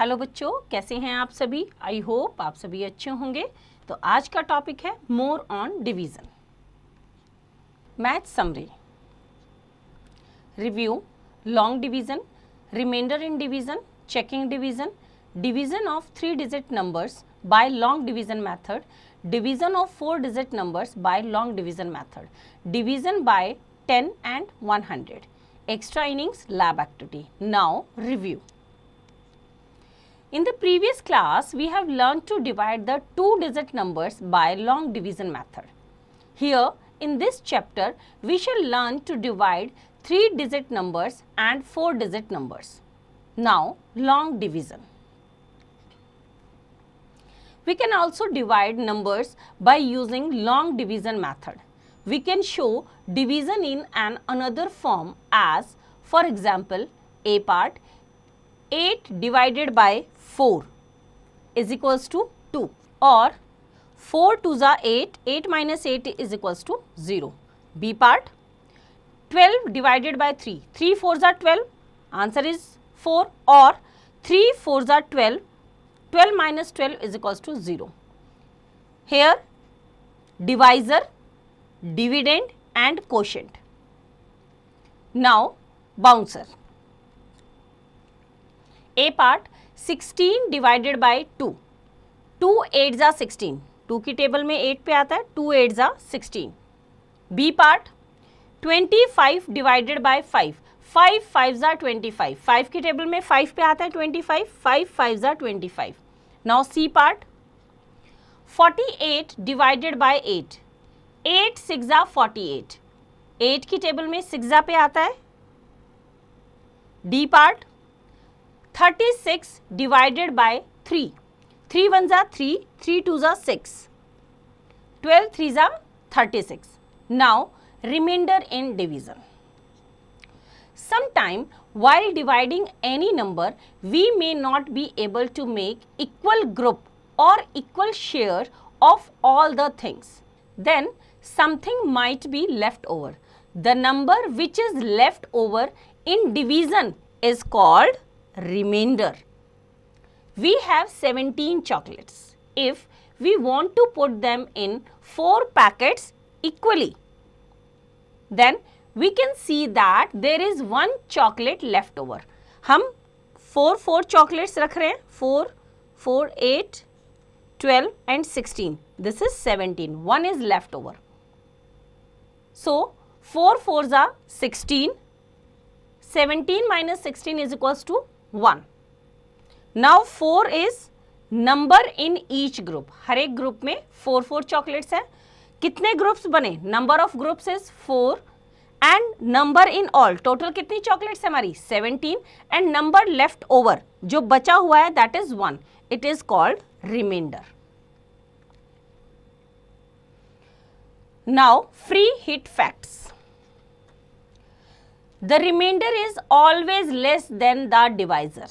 Hello बच्चों, कैसे हैं आप सभी? आई होप आप सभी अच्छे होंगे। तो आज का टॉपिक है more on division. Math summary, review, long division, remainder in division, checking division, division of 3 digit numbers by long division method, division of 4 digit numbers by long division method, division by 10 and 100, extra innings lab activity. Now review. In the previous class, we have learned to divide the 2-digit numbers by long division method. Here, in this chapter, we shall learn to divide 3-digit numbers and 4-digit numbers. Now, long division. We can also divide numbers by using long division method. We can show division in another form as, for example, A part 8 divided by 4 is equals to 2, or 4 2s are 8, 8 minus 8 is equals to 0. B part 12 divided by 3, 3 4s are 12, answer is 4, or 3 4s are 12, 12 minus 12 is equals to 0. Here divisor, dividend and quotient. Now bouncer. A part 16 divided by 2, 2 8s are 16, 2 की table में 8 पे आता है, 2 8s are 16. B part 25 divided by 5, 5 5s are 25, 5 की table में 5 पे आता है 25, 5 5s are 25. Now C part 48 divided by 8, 8 6s are 48, 8 की टेबल में 6 पे आता है. D part 36 divided by 3, 3 1s are 3, 3 2s are 6, 12 3s are 36. Now remainder in division. Sometime while dividing any number, we may not be able to make equal group or equal share of all the things. Then something might be left over. The number which is left over in division is called remainder. We have 17 chocolates. If we want to put them in 4 packets equally, then we can see that there is 1 chocolate left over. हम 4 chocolates रख रहे हैं, 4 4 8 12 and 16. This is 17. 1 is left over. So 4 4s are 16. 17 minus 16 is equals to 1. Now 4 is number in each group. हर एक group में 4 4 chocolates हैं. कितने groups बने? Number of groups is 4 and number in all. Total कितनी chocolates है हमारी? 17. And number left over जो बचा हुआ है that is 1. It is called remainder. Now free hit facts. The remainder is always less than the divisor.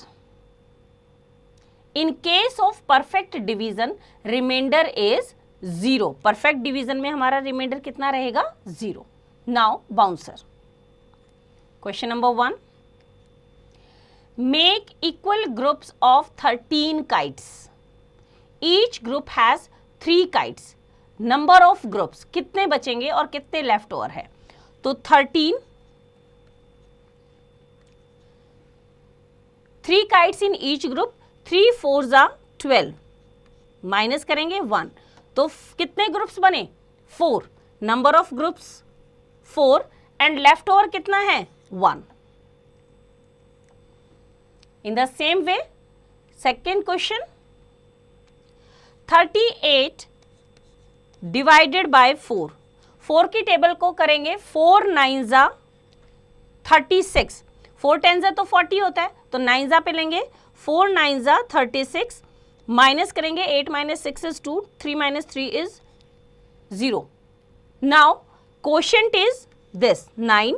In case of perfect division, remainder is 0. Perfect division में हमारा remainder कितना रहेगा? 0. Now bouncer. Question number 1. Make equal groups of 13 kites. Each group has 3 kites. Number of groups कितने बचेंगे और कितने left over है? तो 13, 3 kites in each group, 3 4s are 12, minus करेंगे 1, तो कितने ग्रुप्स बने? 4. Number of groups 4 and left over कितना है? 1. In the same way second question 38 divided by 4, 4 की टेबल को करेंगे 4 9s are 36, 4 10s are तो 40 होता है, तो 9s पे लेंगे 4 9s are 36, माइनस करेंगे 8 minus 6 is 2, 3 minus 3 is 0. Now quotient is this 9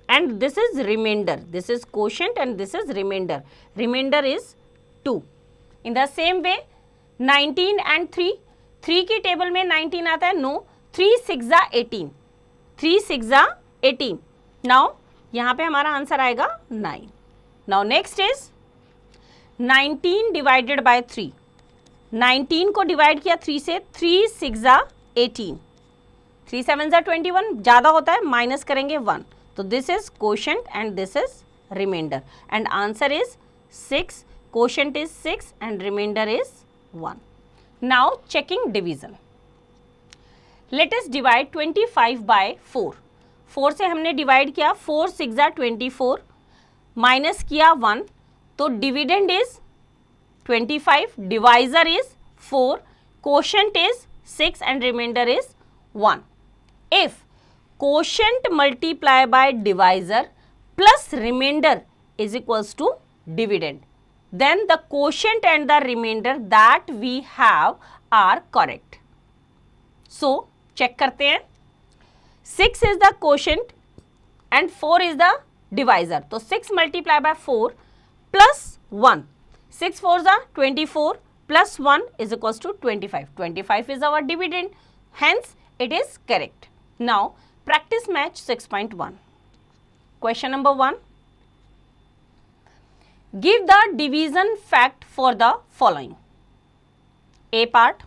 and this is remainder. This is quotient and this is remainder. Remainder is 2. In the same way 19 and 3, 3 की table में 19 आता है, no 3 6 are 18, 3 6 are 18. Now यहाँ पे हमारा answer आएगा 9. Now next is 19 divided by 3, 19 को divide किया 3 से, 3 6 जा 18, 3 7 जा 21, ज़्यादा होता है माइनस करेंगे 1, तो this is quotient and this is remainder and answer is 6, quotient is 6 and reminder is 1. Now checking division. Let us divide 25 by 4. 4 से हमने डिवाइड किया, 4 6 जा 24, माइनस किया 1, तो dividend is 25, divisor is 4, quotient is 6 and remainder is 1. If quotient multiply by divisor plus remainder is equals to dividend, then the quotient and the remainder that we have are correct. So check करते हैं. 6 is the quotient and 4 is the divisor. तो 6 multiply by 4 plus 1. 6 4s are 24 plus 1 is equals to 25. 25 is our dividend. Hence, it is correct. Now, practice match 6.1. Question number 1. Give the division fact for the following. A part.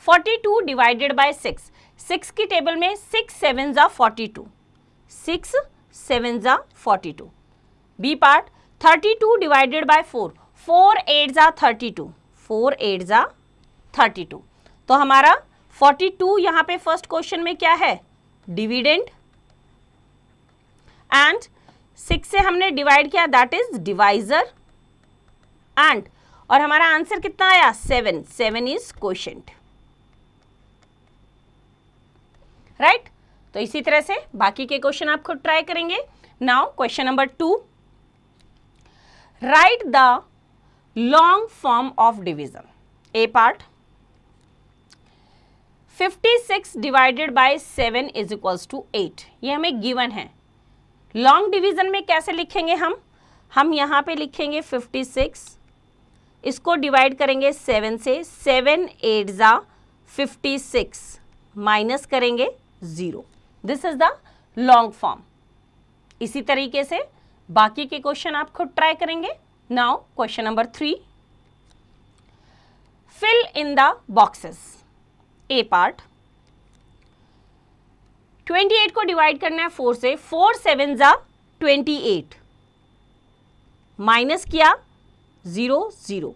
42 divided by 6. 6 की table में 6 7s are 42. 6 7s are 42. B part. 32 divided by 4. 4 8s are 32. 4 8s are 32. तो हमारा 42 यहाँ पे first question में क्या है? Dividend. And 6 से हमने डिवाइड किया, दैट इज डिवाइजर. एंड और हमारा आंसर कितना आया? 7. 7 इज क्वोशिएंट. राइट. तो इसी तरह से बाकी के क्वेश्चन आप खुद ट्राई करेंगे. Now question number 2. Write the long form of division. A part. 56 divided by 7 is equals to 8. ये हमें गिवन है. लॉन्ग डिवीजन में कैसे लिखेंगे हम यहाँ पे लिखेंगे 56, इसको डिवाइड करेंगे 7 से, 7 8 जा 56, माइनस करेंगे 0. This is the long form. इसी तरीके से बाकी के क्वेश्चन आप खुद ट्राई करेंगे. Now question number 3. Fill in the boxes. A part. 28 को डिवाइड करना है 4 से, 4 7 जा 28, माइनस किया 0 0.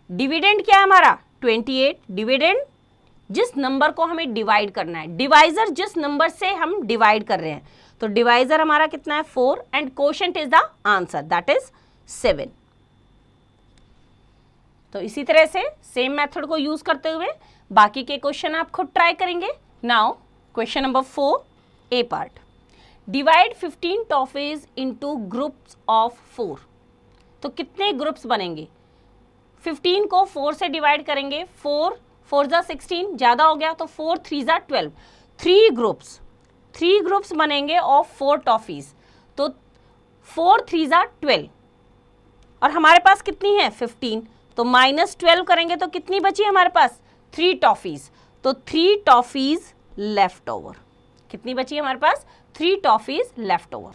डिविडेंड क्या है हमारा? 28. डिविडेंड जिस नंबर को हमें डिवाइड करना है, डिवाइजर जिस नंबर से हम डिवाइड कर रहे हैं, तो डिवाइजर हमारा कितना है? 4 and quotient is the answer, that is 7. तो इसी तरह से सेम मेथड को यूज करते हुए बाकी के क्वेश्चन आप खुद ट्राई करेंगे. Now question number 4. A part. Divide 15 toffees into groups of 4. तो कितने ग्रुप्स बनेंगे? 15 को 4 से डिवाइड करेंगे, 4 4 जा 16, ज़्यादा हो गया तो 4 3 जा 12. 3 ग्रुप्स बनेंगे ऑफ 4 टॉफीज. तो 4 3 जा 12 और हमारे पास कितनी है? 15. तो माइनस 12 करेंगे तो कितनी बची हमारे पास? 3 टॉफीज. तो 3 टॉफीज लेफ्ट ओवर. कितनी बची हमारे पास? 3 टॉफीज लेफ्ट ओवर.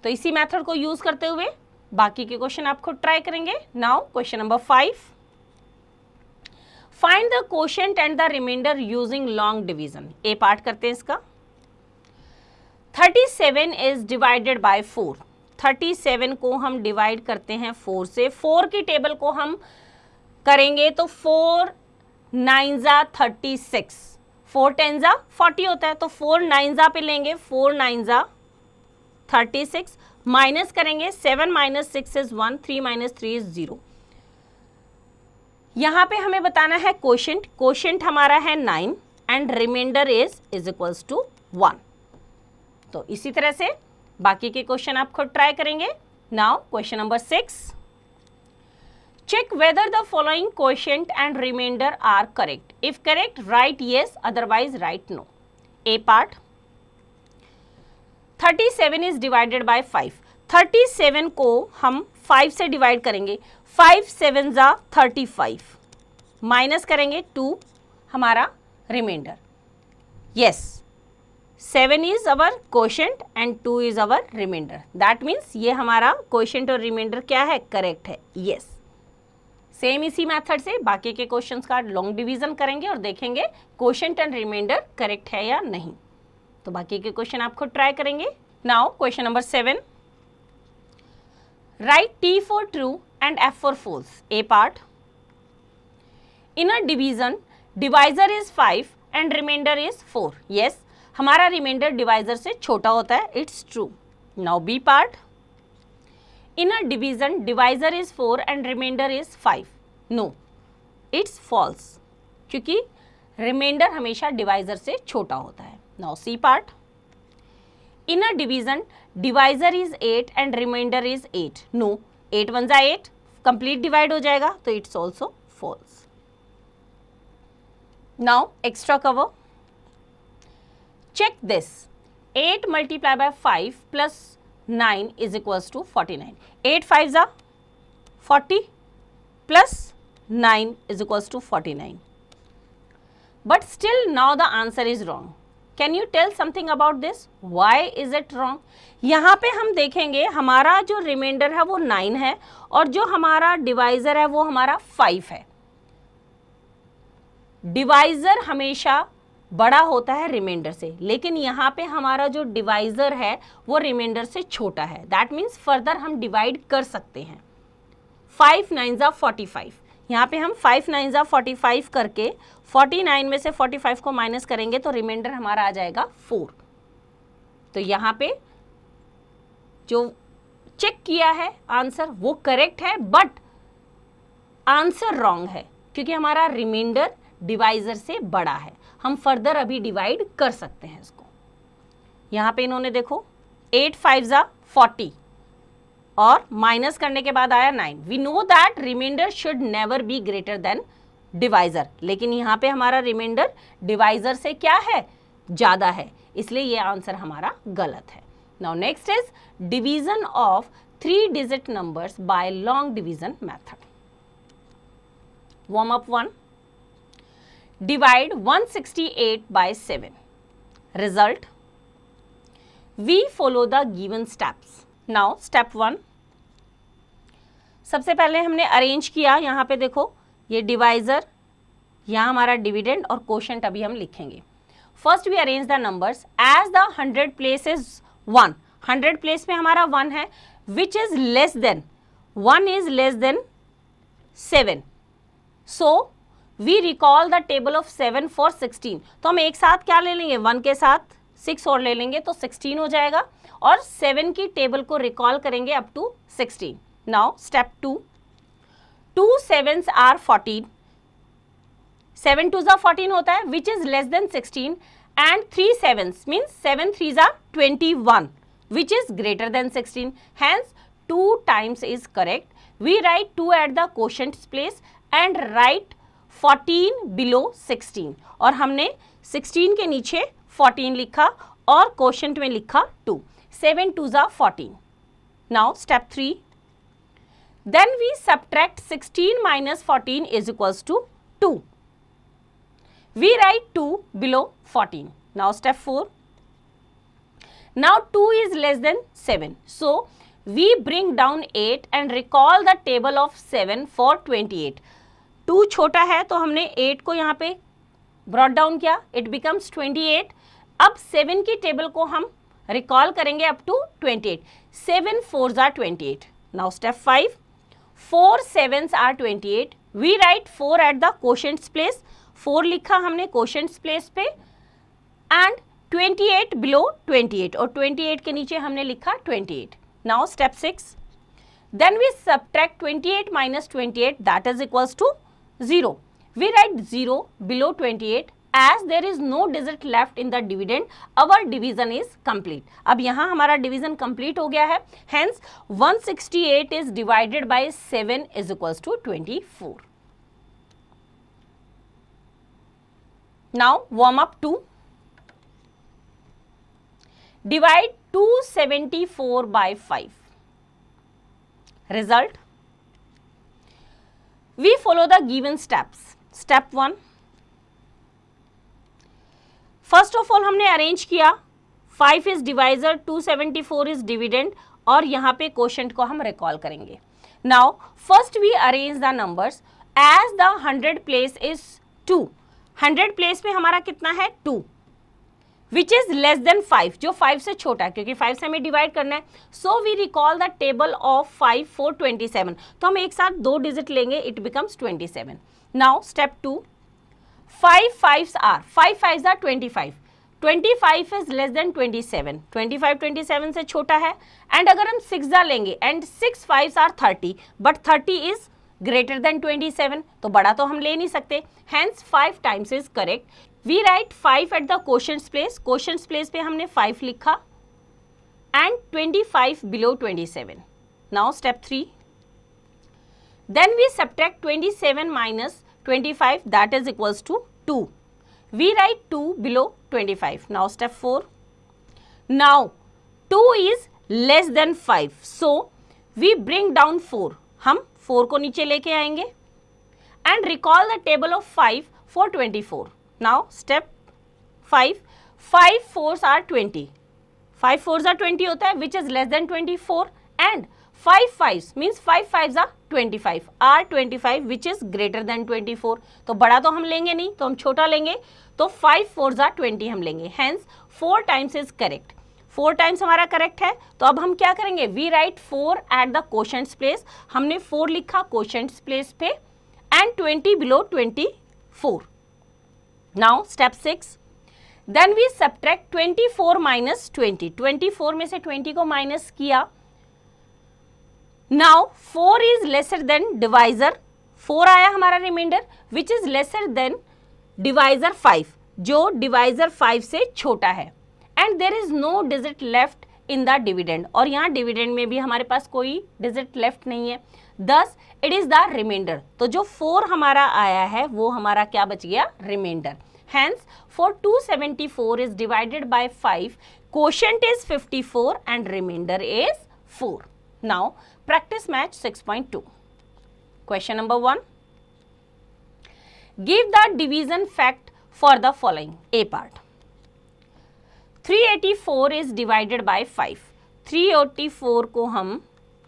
तो इसी मेथड को यूज करते हुए बाकी के क्वेश्चन आप खुद ट्राई करेंगे. Now question number 5. Find the quotient and the remainder using long division. A part करते हैं इसका. 37 इज डिवाइडेड बाय 4. 37 को हम डिवाइड करते हैं 4 से. 4 की टेबल को हम करेंगे तो 4 9 जा 36, 4 10 जा 40 होता है, तो 4 9 जा पे लेंगे, 4 9 जा 36, माइनस करेंगे 7 माइनस 6 इज 1, 3 माइनस 3 इज 0. यहाँ पे हमें बताना है कोशेंट. कोशेंट हमारा है 9 and reminder is equals to 1. तो इसी तरह से बाकी के क्वेश्चन आप खुद ट्राई करेंगे. Now question number 6. Check whether the following quotient and remainder are correct. If correct write yes, otherwise write no. A part. 37 is divided by 5. 37 को हम 5 से डिवाइड करेंगे, 5 7 जा 35, माइनस करेंगे 2, हमारा remainder. Yes, 7 is our quotient and 2 is our remainder. That means ये हमारा quotient और रिमाइंडर क्या है, करेक्ट है। यस, सेम इसी मेथड से बाकी के क्वेश्चंस का लॉन्ग डिवीजन करेंगे और देखेंगे क्वोशंट एंड रिमाइंडर करेक्ट है या नहीं। तो बाकी के क्वेश्चन आप खुद ट्राई करेंगे। Now question number 7, write T for true and F for false. A part, in a division divisor is 5 and reminder is 4। Yes, हमारा रिमाइंडर डिवाइजर से छोटा होता है, it's true. Now B part, in a division divisor is 4 and reminder is 5। No, it's false, क्योंकि remainder हमेशा divisor से छोटा होता है। Now C part, in a division divisor is 8 and reminder is 8। No, 8 1 जा 8, कंप्लीट डिवाइड हो जाएगा, तो it's also false. Now extra cover, check this, 8 multiply by 5 plus 9 is equals to 49। 8 5 जा 40 plus 9 is equals to 49. But still now the answer is wrong. Can you tell something about this? Why is it wrong? यहाँ पे हम देखेंगे हमारा जो reminder है वो 9 है और जो हमारा डिवाइजर है वो हमारा 5 है। डिवाइजर हमेशा बड़ा होता है रिमाइंडर से, लेकिन यहाँ पे हमारा जो डिवाइजर है वो रिमाइंडर से छोटा है। दैट मीन्स फर्दर हम डिवाइड कर सकते हैं। 5 9 जा 45, यहाँ पे हम 5 9 जा 45 करके 49 में से 45 को माइनस करेंगे तो रिमाइंडर हमारा आ जाएगा 4। तो यहाँ पे जो चेक किया है आंसर वो करेक्ट है, बट आंसर रॉन्ग है क्योंकि हमारा रिमाइंडर डिवाइजर से बड़ा है। हम फर्दर अभी डिवाइड कर सकते हैं इसको। यहाँ पे इन्होंने देखो 8 5 जा 40 और माइनस करने के बाद आया 9। We know that remainder should never be greater than divisor, लेकिन यहाँ पे हमारा रिमाइंडर डिवाइजर से क्या है, ज़्यादा है, इसलिए ये आंसर हमारा गलत है। Now next is division of 3 digit numbers by long division method. Warm up 1, divide 168 by 7. Result, we follow the given steps. Now step 1, सबसे पहले हमने अरेंज किया। यहाँ पे देखो ये डिवाइजर, यहाँ हमारा डिविडेंड और क्वोशंट अभी हम लिखेंगे। First we arrange the numbers as the 100 place is 1। 100 place में हमारा 1 है, which is less than 1 is less than 7। So we recall the table of 7 for 16। तो हम एक साथ क्या ले लेंगे, 1 के साथ 6 और ले लेंगे तो 16 हो जाएगा और 7 की टेबल को रिकॉल करेंगे up to 16। Now step 2, 2 7s are 14, 7 2s are 14 होता है which is less than 16 and 3 7s means 7 3s are 21 which is greater than 16। Hence 2 times is correct. We write 2 at the quotient place and write 14 below 16 और हमने 16 के नीचे 14 लिखा और quotient में लिखा 2। 7 2s are 14. Now step 3, then we subtract 16 minus 14 is equals to 2. We write 2 below 14. Now step 4, now 2 is less than 7, so we bring down 8 and recall the table of 7 for 28. 2 छोटा है तो हमने 8 को यहाँ पे brought down किया, it becomes 28। अब 7 की टेबल को हम रिकॉल करेंगे up to 28। 7 4s are 28. Now step 5, 4 7s are 28. We write 4 at the quotient's place. 4 लिखा हमने क्वोशंट्स प्लेस पे एंड 28 बिलो 28 और 28 के नीचे हमने लिखा 28। Now step 6, then we subtract 28 minus 28 that is equals to 0. We write 0 below 28 as there is no digit left in the dividend. Our division is complete. अब यहाँ हमारा division complete हो गया है, hence 168 is divided by 7 is equals to 24. Now warm up 2. Divide 274 by 5. Result, we follow the given steps. Step 1, first of all हमने arrange किया 5 is divisor, 274 is dividend, और यहाँ पे क्वोशंट को हम रिकॉल करेंगे. Now first we arrange the numbers as the 100 place is 2. 100 place पे हमारा कितना है 2, विच इज लेस देन 5, जो 5 से छोटा है, क्योंकि 5 से हमें डिवाइड करना है. So we recall the table of 5 for 27. तो हम एक साथ 2 डिजिट लेंगे, it becomes 27. Now step 2, 5 5s are 5 5s are 25. 25 is less than 27. 25 27 से छोटा है. एंड अगर हम 6 लेंगे and 6 5s are 30, but 30 is greater than 27, तो बड़ा तो हम ले नहीं सकते. Hence 5 times is correct. We write 5 at the quotients place. Quotients place पे हमने 5 लिखा and 25 below 27. Now step 3. Then we subtract 27 minus 25, that is equals to 2. We write 2 below 25. Now step 4. Now 2 is less than 5. So we bring down 4. हम 4 को नीचे लेके आएंगे and recall the table of 5 for 24. Now step 5. 5 4s are 20. 5 4s are 20 होता है, which is less than 24, and 5 5s means 5 5s are 25, are 25 which is greater than 24. तो बड़ा तो हम लेंगे नहीं, तो हम छोटा लेंगे. तो 5 4s are 20 हम लेंगे. Hence 4 times is correct. 4 times हमारा करेक्ट है. तो अब हम क्या करेंगे, we write 4 at the quotient's place. हमने 4 लिखा क्वोशंट्स प्लेस पे and 20 below 24. Now step 6. Then we subtract 24 minus 20. 24 में से 20 को माइनस किया. Now 4 is lesser than divisor. 4 आया हमारा remainder, which is lesser than divisor 5, जो डिवाइजर 5 से छोटा है. And there is no digit left in the dividend, और यहाँ डिविडेंड में भी हमारे पास कोई डिजिट लेफ्ट नहीं है. Thus it is the reminder. तो जो 4 हमारा आया है वो हमारा क्या बच गया, remainder. Hence for 274 is divided by 5, quotient is 54 and reminder is 4. Now practice match 6.2. Question number 1. Give the division fact for the following. A part. 384 is divided by 5. 384 को हम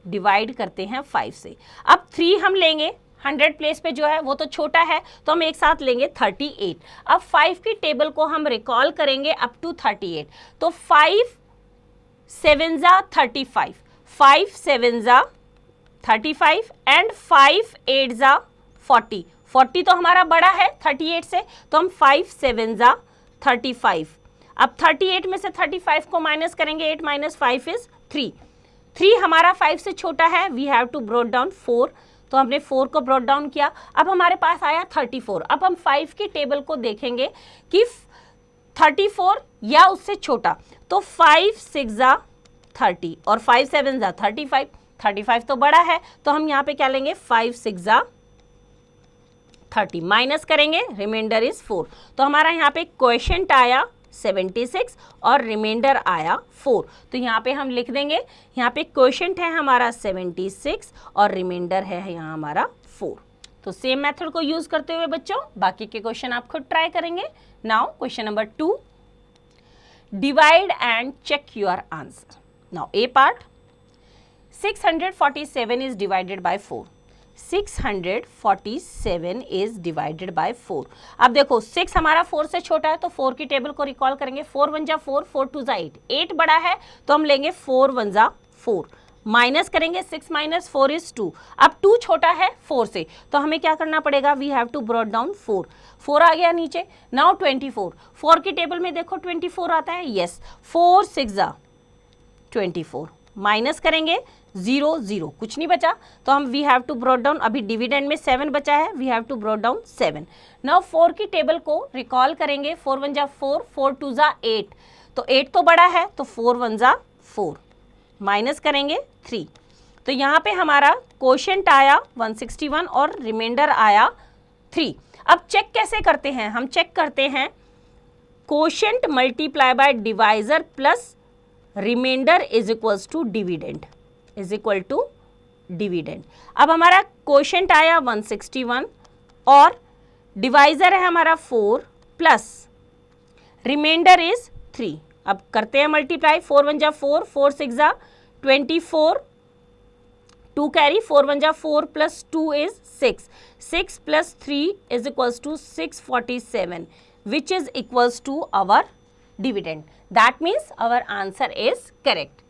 डिवाइड करते हैं 5 से. अब 3 हम लेंगे, 100 प्लेस पे जो है वो तो छोटा है, तो हम एक साथ लेंगे 38. अब 5 की टेबल को हम रिकॉल करेंगे अप टू 38. तो 5 7s are 35. 5 7s are 35 and 5 8s are 40. 40 तो हमारा बड़ा है 38 से, तो हम 5 7s are 35. अब 38 में से 35 को माइनस करेंगे, 8 minus 5 is 3. 3 हमारा 5 से छोटा है, we have to brought down 4, तो हमने 4 को ब्रॉट डाउन किया. अब हमारे पास आया 34. अब हम 5 की टेबल को देखेंगे कि 34 या उससे छोटा, तो 5 6s are 30 और 5 7s are 35. 35 तो बड़ा है, तो हम यहाँ पे क्या लेंगे, 5 6s are 30, माइनस करेंगे, रिमाइंडर इज 4. तो हमारा यहाँ पे क्वोशंट आया 76 और रिमाइंडर आया 4. तो यहाँ पे हम लिख देंगे, यहाँ पे क्वोशंट है हमारा 76 और रिमाइंडर है यहाँ हमारा 4. तो सेम मेथड को यूज करते हुए बच्चों बाकी के क्वेश्चन आप खुद ट्राई करेंगे. Now question number 2, divide and check your answer. Now A part. 647 is divided by 4. 647 is divided by 4. अब देखो 6 हमारा 4 से छोटा है, तो 4 की टेबल को रिकॉल करेंगे. 4 1 जा 4, 4 2 जा 8. 8 बड़ा है तो हम लेंगे 4 1 जा 4, माइनस करेंगे 6 minus 4 is 2. अब 2 छोटा है 4 से, तो हमें क्या करना पड़ेगा, we have to brought down 4. 4 आ गया नीचे. नाउ 24. 4 की टेबल में देखो 24 आता है, यस. 4 6 जा 24, माइनस करेंगे 0 0, कुछ नहीं बचा, तो हम we have to brought down. अभी डिविडेंड में 7 बचा है, we have to brought down 7. Now 4 की टेबल को रिकॉल करेंगे. 4 1 जा 4, 4 2 जा 8, तो 8 तो बड़ा है, तो 4 1 जा 4, माइनस करेंगे 3. तो यहाँ पे हमारा क्वोशंट आया 161 और रिमाइंडर आया 3. अब चेक कैसे करते हैं, हम चेक करते हैं quotient multiply by divisor plus reminder is equals to dividend, is equal to dividend. अब हमारा क्वोशंट आया 161 और डिवाइजर है हमारा 4 प्लस रिमाइंडर इज 3. अब करते हैं मल्टीप्लाई, 4 1 जा 4, 4 6 जा 24, 2 कैरी, 4 1 जा 4 plus 2 is 6, 6 plus 3 is equals to 647 which is equals to our dividend. That means our answer is correct.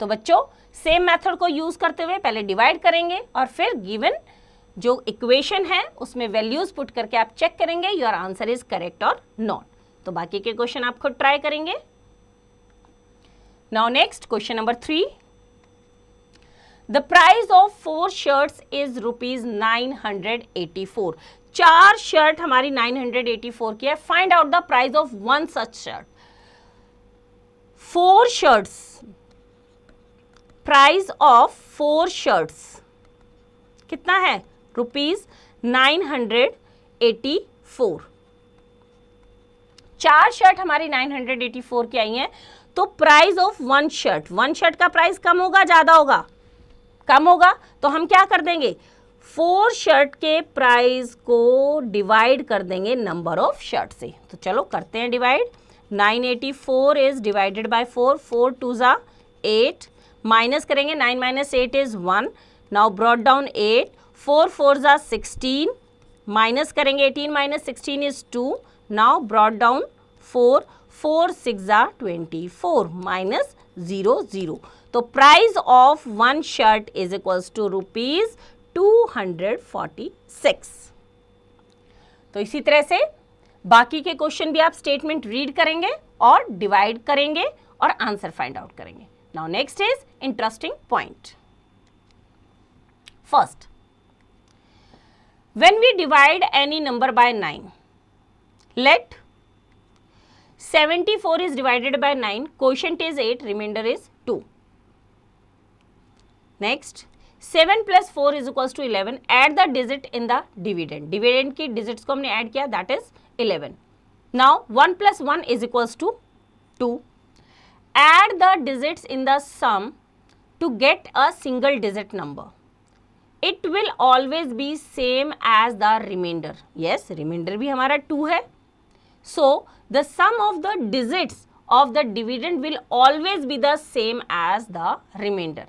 तो बच्चों सेम मेथड को यूज करते हुए पहले डिवाइड करेंगे और फिर गिवन जो इक्वेशन है उसमें वैल्यूज पुट करके आप चेक करेंगे योर आंसर इज करेक्ट और नॉट. तो बाकी के क्वेश्चन आप खुद ट्राई करेंगे. Now next question number 3. The price of 4 shirts is rupees 984. 4 shirt हमारी 984 की है. Find out the price of 1 such shirt. 4 shirts, price of 4 shirts कितना है? रुपीज 984. 4 शर्ट हमारी 984 की आई हैं. तो प्राइस ऑफ 1 शर्ट, 1 शर्ट का प्राइस कम होगा ज्यादा होगा? कम होगा. तो हम क्या कर देंगे? 4 शर्ट के प्राइस को डिवाइड कर देंगे नंबर ऑफ शर्ट से. तो चलो करते हैं डिवाइड. 984 इज डिवाइडेड बाय 4, 4 2 जा 8, माइनस करेंगे 9 minus 8 is 1. Now brought down 8, 4 4 जा 16, माइनस करेंगे 18 minus 16 is 2. Now brought down 4, 4 6 जा 24, माइनस 0 0. तो price of 1 shirt is equals to rupees 246. तो इसी तरह से बाकी के क्वेश्चन भी आप स्टेटमेंट रीड करेंगे और डिवाइड करेंगे और आंसर फाइंड आउट करेंगे. Now next is interesting point. First, when we divide any number by 9, let 74 is divided by 9, quotient is 8, remainder is 2. Next, 7 plus 4 is equals to 11. Add the digit in the dividend. Dividend की digits को हमने add किया, that is 11. Now 1 plus 1 is equals to 2. Add the digits in the sum to get a single digit number. It will always be same as the remainder. Yes, remainder भी हमारा 2 है. So the sum of the digits of the dividend will always be the same as the remainder.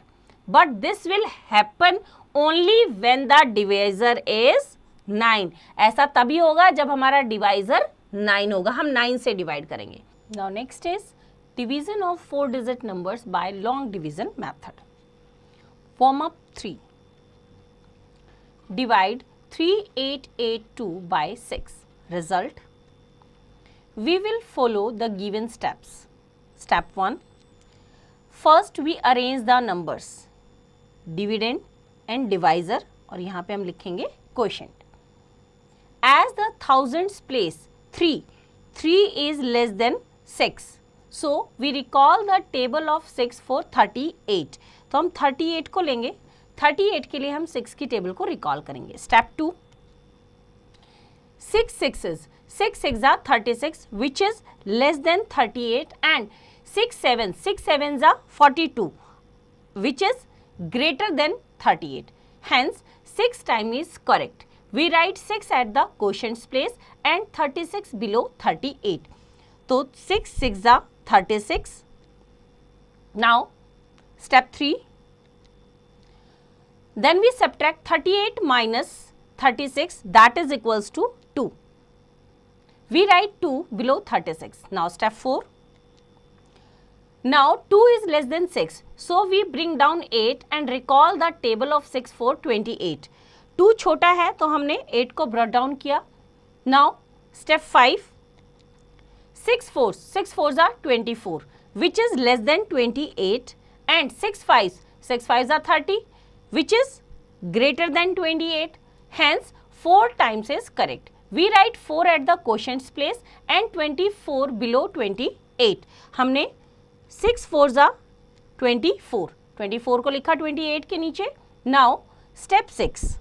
But this will happen only when the divisor is 9. ऐसा तभी होगा जब हमारा divisor 9 होगा. हम 9 से divide करेंगे. Now next is division of 4 digit numbers by long division method. Form up 3. Divide 3882 by 6. Result. We will follow the given steps. Step 1. First we arrange the numbers. Dividend and divisor और यहाँ पे हम लिखेंगे quotient. As the thousands place 3 is less than 6. So we recall the table of 6 for 38. तो हम 38 को लेंगे. 38 के लिए हम 6 की टेबल को रिकॉल करेंगे. Step 2. 6 6s, 6 6 are 36 which is less than 38 and 6 7s are 42 which is greater than 38. Hence 6 time is correct. We write 6 at the quotients place and 36 below 38. So 6 6 are 36. Now step 3. Then we subtract 38 minus 36, that is equals to 2. We write 2 below 36. Now step 4. Now 2 is less than 6. So we bring down 8 and recall the table of 6 for 28. 2 छोटा है तो हमने 8 को brought down किया. Now step 5. 6 4s are 24 which is less than 28 and 6 5s are 30 which is greater than 28. Hence 4 times is correct. We write 4 at the quotients place and 24 below 28. हमने 6 4s are 24. 24 को लिखा 28 के नीचे. Now step 6.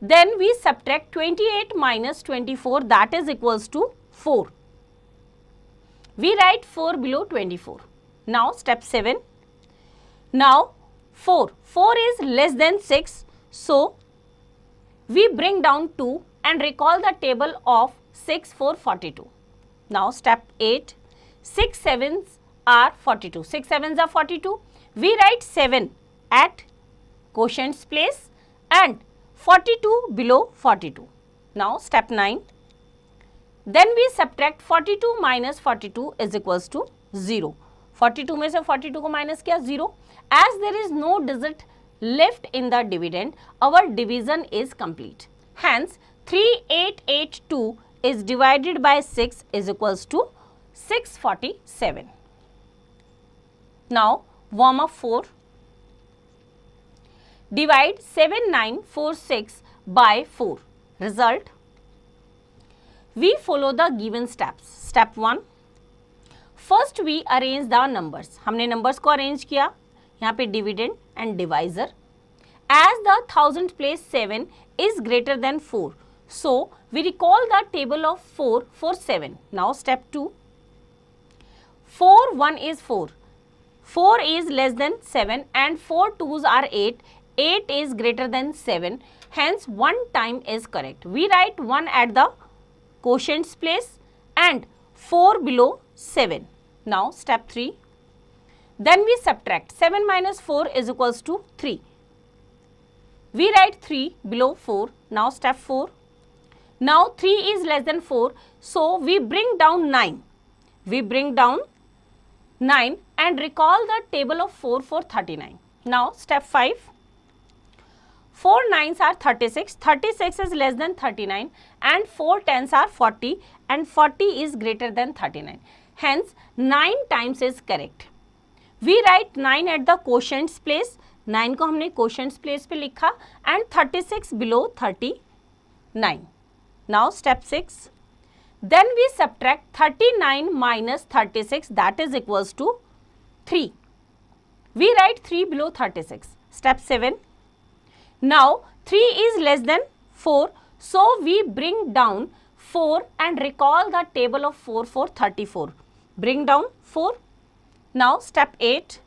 Then we subtract 28 minus 24, that is equals to 4. We write 4 below 24. Now step 7. Now 4 is less than 6, so we bring down 2 and recall the table of 6 for 42. Now step 8. 6 sevens are 42. 6 sevens are 42. We write 7 at quotient's place and 42 below 42. Now step 9. Then we subtract 42 minus 42 is equals to 0. 42 में से 42 को minus किया 0. As there is no digit left in the dividend, our division is complete. Hence, 3882 is divided by 6 is equals to 647. Now, warm up 4. Divide 7946 by 4. Result. We follow the given steps. Step 1. First we arrange the numbers. हमने numbers को arrange किया. यहाँ पे dividend and divisor. As the thousand place 7 is greater than 4. So, we recall the table of 4 for 7. Now, step 2. 4 1 is 4. 4 is less than 7 and 4 2s are 8. 8 is greater than 7. Hence, 1 time is correct. We write 1 at the quotient's place and 4 below 7. Now, step 3. Then we subtract. 7 minus 4 is equals to 3. We write 3 below 4. Now, step 4. Now, 3 is less than 4. So, we bring down 9. We bring down 9 and recall the table of 4 for 39. Now, step 5. 4 9s are 36. 36 is less than 39 and 4 10s are 40 and 40 is greater than 39. Hence, 9 times is correct. We write 9 at the quotient's place. 9 को हमने quotient's place पे लिखा and 36 below 39. Now step 6. Then we subtract 39 minus 36, that is equals to 3. We write 3 below 36. Step 7. Now 3 is less than 4, so we bring down 4 and recall the table of 4 for 34. Bring down 4. Now step 8.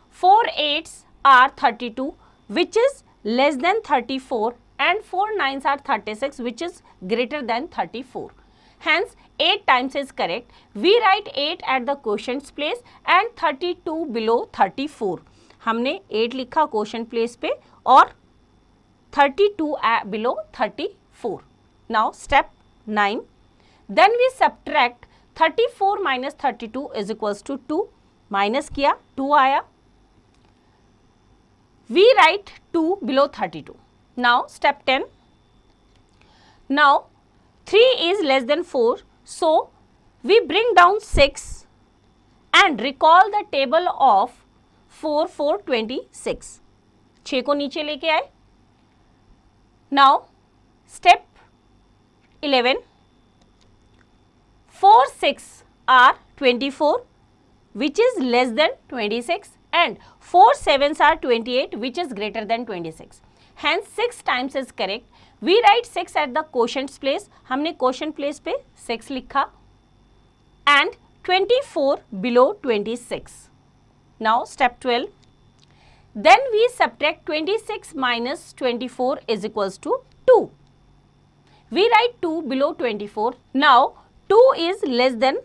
4 8s are 32, which is less than 34, and 4 9s are 36, which is greater than 34. Hence, 8 times is correct. We write 8 at the quotient's place and 32 below 34. हमने 8 लिखा quotient place पे और 32 below 34. Now, step 9. Then we subtract 34 minus 32 is equals to 2. Minus किया 2 आया. We write 2 below 32. Now, step 10. Now, 3 is less than 4. So, we bring down 6 and recall the table of 4 for 26. 6 को नीचे लेके आए. Now, step 11. 4 6 are 24, which is less than 26, and 4 7s are 28, which is greater than 26. Hence, 6 times is correct. We write 6 at the quotient's place. हमने quotient place पे 6 लिखा and 24 below 26. Now, step 12. Then we subtract 26 minus 24 is equals to 2. We write 2 below 24. Now, 2 is less than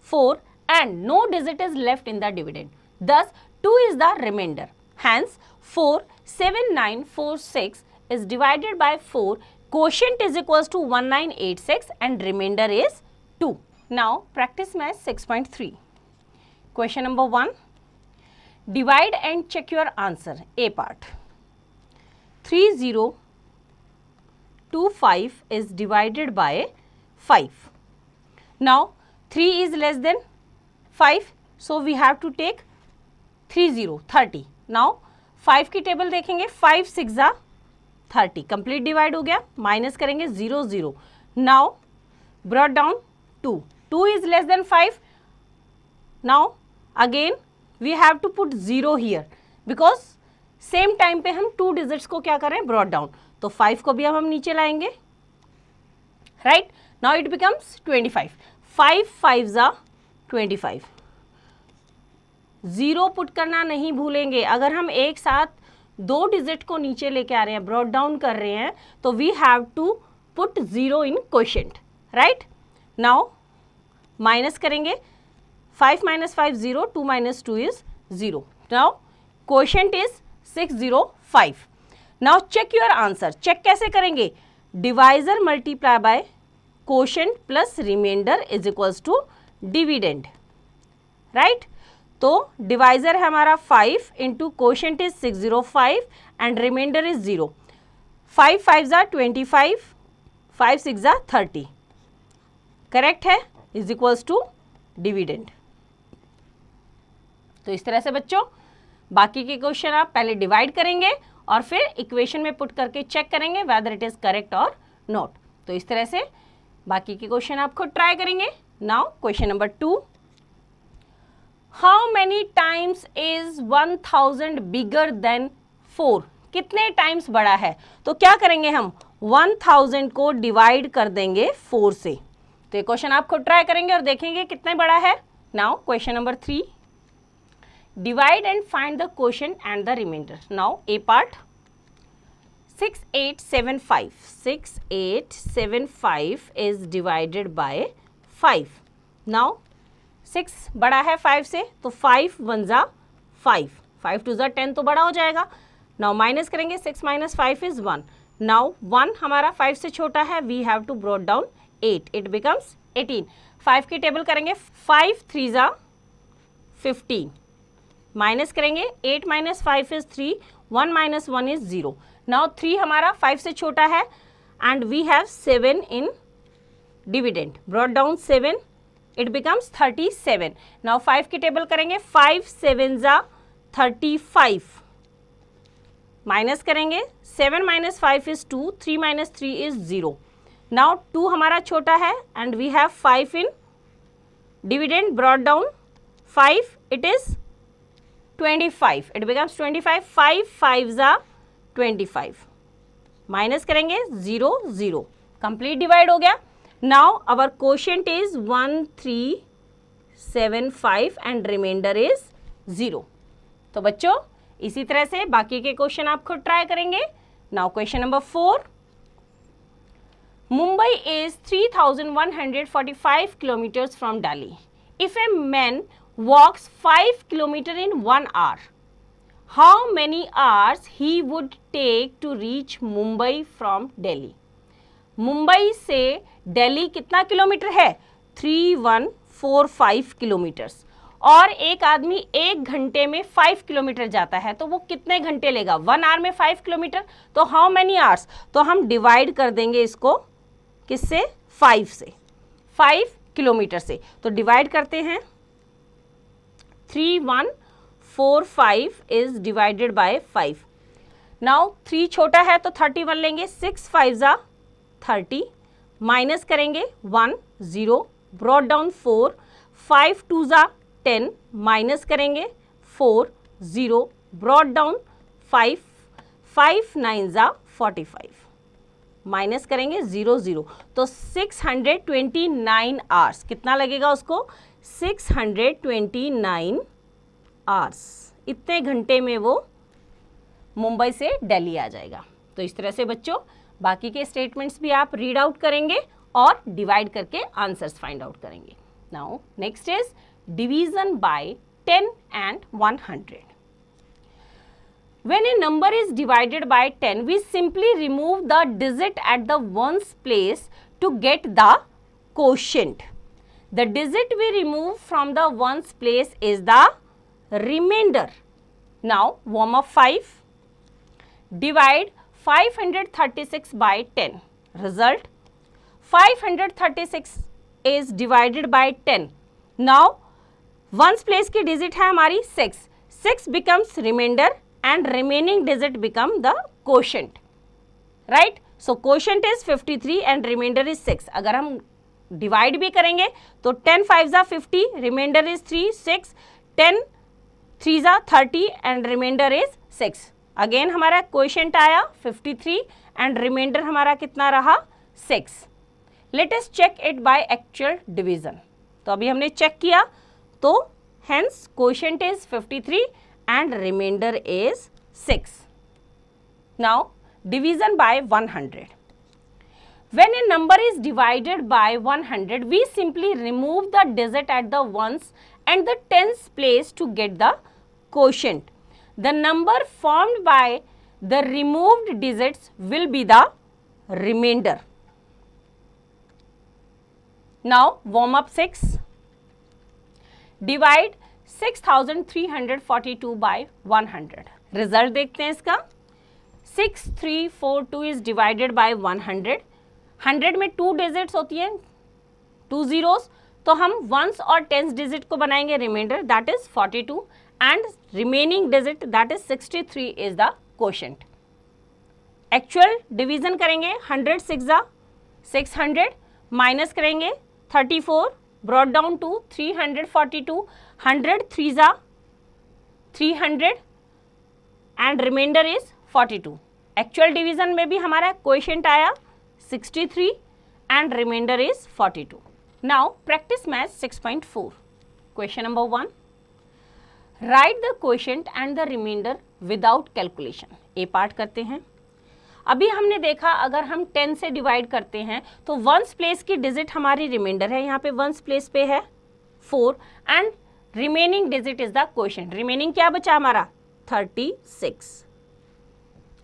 4 and no digit is left in the dividend. Thus, 2 is the remainder. Hence, 4 7946 is divided by 4. Quotient is equals to 1986 and remainder is 2. Now, practice math 6.3. Question number 1. Divide and check your answer. A part. 3025 is divided by 5. Now, 3 is less than 5. So, we have to take 30. Now, 5 की table देखेंगे. 5 6 30. Complete divide हो गया. Minus करेंगे 0 0. Now brought down 2. 2 is less than 5. Now, again we have to put 0 here because same time पे हम 2 digits को क्या कर रहे हैं, ब्रॉट डाउन. तो 5 को भी अब हम नीचे लाएंगे. Right now it becomes 25. 5 5s are 25. 0 put करना नहीं भूलेंगे. अगर हम एक साथ 2 डिजिट को नीचे लेके आ रहे हैं, ब्रॉट डाउन कर रहे हैं, तो we have to put 0 in quotient. Right now minus करेंगे. 5 minus 5 0, 2 minus 2 is 0. Now quotient is 605. Now check your answer. Check कैसे करेंगे? Divisor multiply by quotient plus remainder is equals to dividend. Right? तो divisor है हमारा 5 into quotient is 605 and remainder is 0. 5 5s are 25, 5 6s are 30. Correct है? Is equals to dividend. तो इस तरह से बच्चों बाकी के क्वेश्चन आप पहले डिवाइड करेंगे और फिर इक्वेशन में पुट करके चेक करेंगे वेदर इट इज करेक्ट और नॉट. तो इस तरह से बाकी के क्वेश्चन आप खुद ट्राई करेंगे. Now question number 2. How many times is 1000 bigger than 4? कितने टाइम्स बड़ा है? तो क्या करेंगे हम? 1000 को डिवाइड कर देंगे 4 से. तो ये क्वेश्चन आप खुद ट्राई करेंगे और देखेंगे कितने बड़ा है. Now question number 3. Divide and find the quotient and the remainder. Now A part. 6875 is divided by 5. Now 6 बड़ा है 5 से, तो 5 1 जा 5, 5 2 जा 10 तो बड़ा हो जाएगा. नाउ माइनस करेंगे. 6 minus 5 is 1. नाउ 1 हमारा 5 से छोटा है. We have to brought down 8. It becomes 18. 5 की टेबल करेंगे. 5 3 जा 15. माइनस करेंगे. 8 minus 5 is 3. 1 minus 1 is 0. Now 3 हमारा 5 से छोटा है and we have 7 in dividend. Brought down 7. It becomes 37. Now 5 की टेबल करेंगे. 5 7 जा 35. माइनस करेंगे. 7 minus 5 is 2. 3 minus 3 is 0. Now 2 हमारा छोटा है and we have 5 in dividend. Brought down 5. It is 25. It becomes 25. 5 5 जा 25. माइनस करेंगे. 0 0. कंप्लीट डिवाइड हो गया. Now our quotient is 1375 and reminder is 0. तो बच्चों इसी तरह से बाकी के क्वेश्चन आप खुद ट्राई करेंगे. Now question number 4. Mumbai is 3145 kilometres from Delhi. If a man walks 5 kilometers in 1 hour, how many hours he would take to reach Mumbai from Delhi? Mumbai से दिल्ली कितना किलोमीटर है? 3145 किलोमीटर्स. और एक आदमी 1 घंटे में 5 किलोमीटर जाता है, तो वो कितने घंटे लेगा? 1 आवर में 5 किलोमीटर. तो हाउ मेनी आवर्स? तो हम डिवाइड कर देंगे इसको किससे? 5 से. 5 किलोमीटर से. तो डिवाइड करते हैं. 3145 is divided by 5. नाउ 3 छोटा है तो 31 लेंगे. 6 5 जा 30. माइनस करेंगे. 1 0. Brought down 4. 5 2 जा 10. माइनस करेंगे. 4 0. Brought down 5. 5 9 जा 45. माइनस करेंगे. 0 0. तो 629 आवर्स. कितना लगेगा उसको? 629 आवर्स. इतने घंटे में वो मुंबई से दिल्ली आ जाएगा. तो इस तरह से बच्चों बाकी के स्टेटमेंट्स भी आप रीड आउट करेंगे और डिवाइड करके आंसर्स फाइंड आउट करेंगे. Now next is division by 10 and 100. When a number is divided by 10, we simply remove the digit at the ones place to get the quotient. The digit we remove from the ones place is the remainder. Now warm up 5. Divide 536 by 10. Result 536 is divided by 10. Now ones place की digit है हमारी 6. 6 becomes remainder and remaining digit become the quotient. Right? So quotient is 53 and remainder is 6. अगर हम divide भी करेंगे तो 10 5 जा 50, reminder is 3, 6, 10 3 जा 30 एंड रिमाइंडर इज 6. अगेन हमारा क्वोशंट आया 53 एंड रिमाइंडर हमारा कितना रहा? 6. Let us check it by actual division. तो अभी हमने चेक किया तो hence quotient is 53 and remainder is 6. Now division by 100. When a number is divided by 100, we simply remove the digit at the ones and the tens place to get the quotient. The number formed by the removed digits will be the remainder. Now warm up 6. Divide 6342 by 100. Result देखते हैं इसका. 6342 is divided by 100. 100 में 2 digits होती हैं, 2 zeros, तो हम once और tense digit को बनाएंगे reminder, that is 42 and remaining digit that is 63 is the quotient. Actual division करेंगे, 100 6 600 माइनस करेंगे 34 brought down to 342, 100 3 300 and reminder is 42. Actual division में भी हमारा क्वोशंट आया 63 and reminder is 42. Now practice math 6.4. Question number 1. Write the quotient and the reminder without calculation. A part करते हैं. अभी हमने देखा अगर हम 10 से डिवाइड करते हैं तो वंस प्लेस की डिजिट हमारी रिमाइंडर है, यहाँ पे वंस प्लेस पे है 4 and remaining digit is the quotient. Remaining क्या बचा हमारा 36.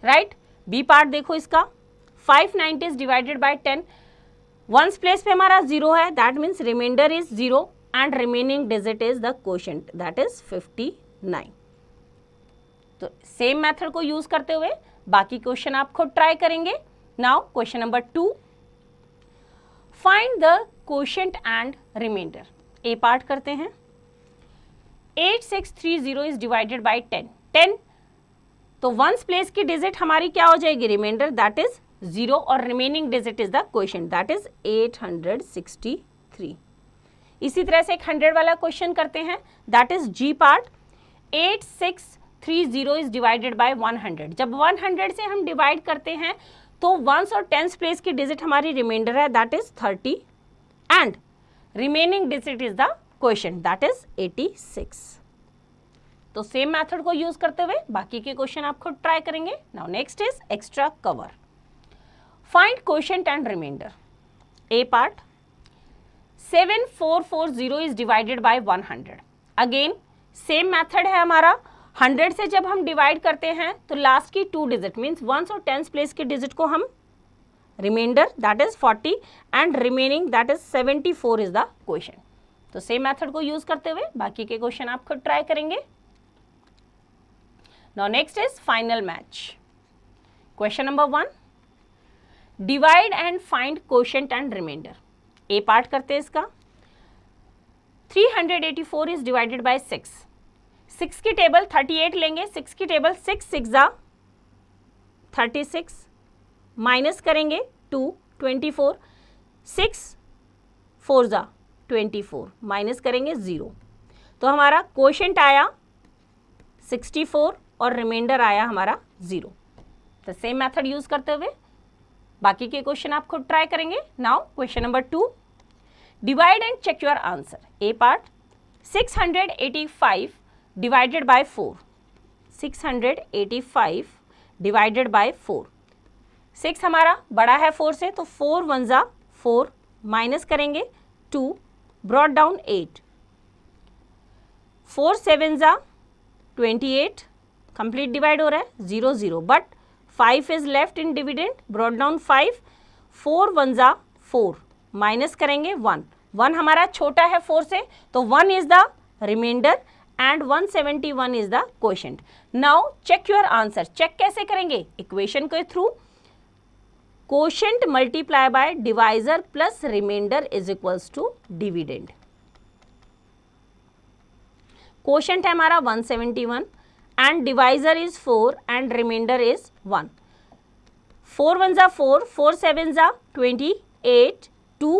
राइट. बी पार्ट देखो इसका. 590 डिवाइडेड बाय 10. वंस प्लेस पे हमारा 0 है, that means remainder is 0 and remaining digit is the quotient that is 59. तो सेम मेथड को यूज करते हुए बाकी क्वेश्चन आप खुद ट्राई करेंगे. Now question number 2. Find the quotient and reminder. A part करते हैं. 8630 इज डिवाइडेड बाय 10. तो वंस प्लेस की डिजिट हमारी क्या हो जाएगी रिमाइंडर, दैट इज 0 और remaining digit is the quotient that is 863. इसी तरह से एक 100 वाला क्वेश्चन करते हैं, that is G part. 8630 is divided by 100. जब 100 से हम डिवाइड करते हैं तो वंस और टेंस प्लेस की डिजिट हमारी रिमाइंडर है, that is 30 and remaining digit is the quotient that is 86. तो सेम मेथड को यूज करते हुए बाकी के क्वेश्चन आप खुद ट्राई करेंगे. Now next is extra cover. Find quotient and reminder. A part. 7440 is divided by 100. Again same method है हमारा. 100 से जब हम डिवाइड करते हैं तो लास्ट की 2 डिजिट मीन्स वंस और टेंस प्लेस की डिजिट को हम reminder that is 40 and remaining that is 74 is the quotient. तो सेम मेथड को यूज करते हुए बाकी के क्वेश्चन आप खुद ट्राई करेंगे. Now next is final match. Question number 1. Divide and find quotient and remainder. A part करते हैं इसका. 384 is divided by 6. 6 की टेबल 38 लेंगे. 6 की टेबल 6 6 36 माइनस करेंगे 2 24 6 4 24 माइनस करेंगे 0. तो हमारा क्वोशंट आया 64 और रिमाइंडर आया हमारा 0. तो सेम मेथड यूज करते हुए बाकी के क्वेश्चन आप खुद ट्राई करेंगे. Now question number 2. Divide and check your answer. A part. 685 divided by 4. 685 divided by 4. 6 हमारा बड़ा है 4 से, तो 4 1 4 माइनस करेंगे 2 ब्रॉट डाउन 8. 4 7 28 कंप्लीट डिवाइड हो रहा है 0 0 but 5 is left in dividend brought down 5. 4 1 4 minus करेंगे 1. 1 हमारा छोटा है 4 से, तो 1 is the reminder and 171 is the quotient. Now check your answer. Check कैसे करेंगे? इक्वेशन के through. Quotient multiply by divisor plus reminder is equals to dividend. Quotient है हमारा 171 and divisor is 4 and remainder is 1. 4 1 4, 4 7 28, 2,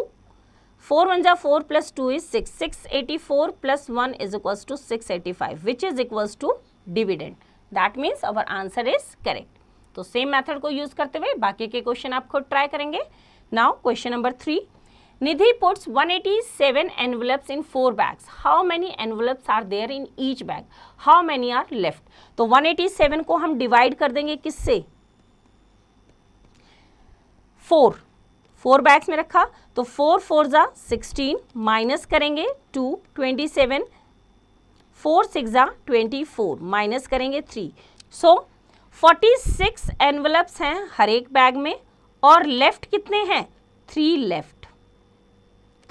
4 1 4 plus 2 is 6. 684 plus 1 is equals to 685 which is equals to dividend. That means our answer is correct. तो same method को use करते हुए बाकी के question आप खुद ट्राई करेंगे. Now question number 3. Nidhi puts 187 envelopes in 4 bags. How many envelopes are there in each bag? How many are left? तो 187 को हम डिवाइड कर देंगे किससे? 4 बैग्स में रखा, तो 4 4 16 माइनस करेंगे 2 27 4 6 24 माइनस करेंगे 3। सो 46 एनवलप्स हैं हर एक बैग में और लेफ्ट कितने हैं? 3 लेफ्ट,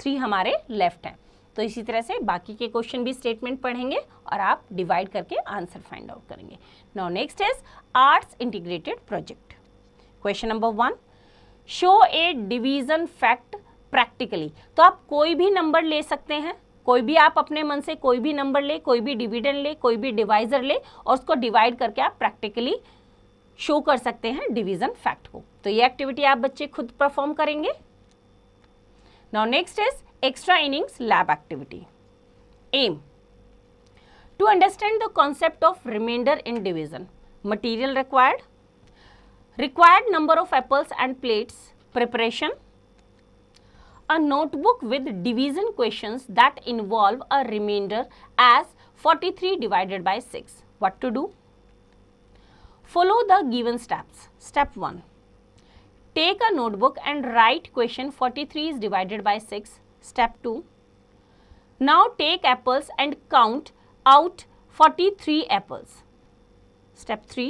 3 हमारे लेफ्ट हैं। तो इसी तरह से बाकी के क्वेश्चन भी स्टेटमेंट पढ़ेंगे और आप डिवाइड करके आंसर फाइंड आउट करेंगे। Now next is arts integrated project. Question number 1, show A division fact practically. तो आप कोई भी नंबर ले सकते हैं, कोई भी आप अपने मन से कोई भी नंबर ले, कोई भी डिविडेंड ले, कोई भी डिवाइजर ले और उसको डिवाइड करके आप प्रैक्टिकली शो कर सकते हैं डिवीजन फैक्ट को। तो ये एक्टिविटी आप बच्चे खुद परफॉर्म करेंगे। Now next is extra innings lab activity. Aim: to understand the concept of remainder in division. Material required: required number of apples and plates. Preparation: a notebook with division questions that involve a remainder as 43 divided by 6. What to do? Follow the given steps. Step 1, take a notebook and write question 43 is divided by 6. Step 2, now take apples and count out 43 apples. Step 3,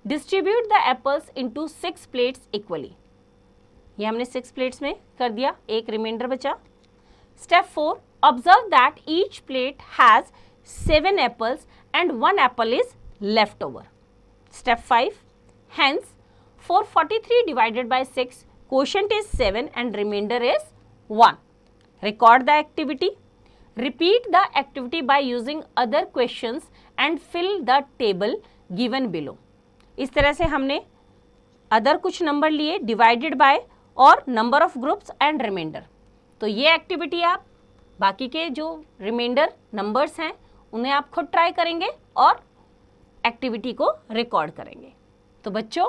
distribute the apples into 6 plates equally. ये हमने 6 plates में कर दिया, एक reminder बचा। Step 4, observe that each plate has 7 apples and 1 apple is left over. Step 5, hence for 43 divided by 6, quotient is 7 and remainder is 1. Record the activity. Repeat the activity by using other questions and fill the table given below. इस तरह से हमने other कुछ नंबर लिए, divided by और number of groups and reminder. तो ये एक्टिविटी आप बाकी के जो रिमाइंडर नंबर्स हैं उन्हें आप खुद ट्राई करेंगे और एक्टिविटी को रिकॉर्ड करेंगे। तो बच्चों,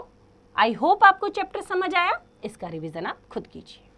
आई होप आपको चैप्टर समझ आया। इसका रिवीजन आप खुद कीजिए।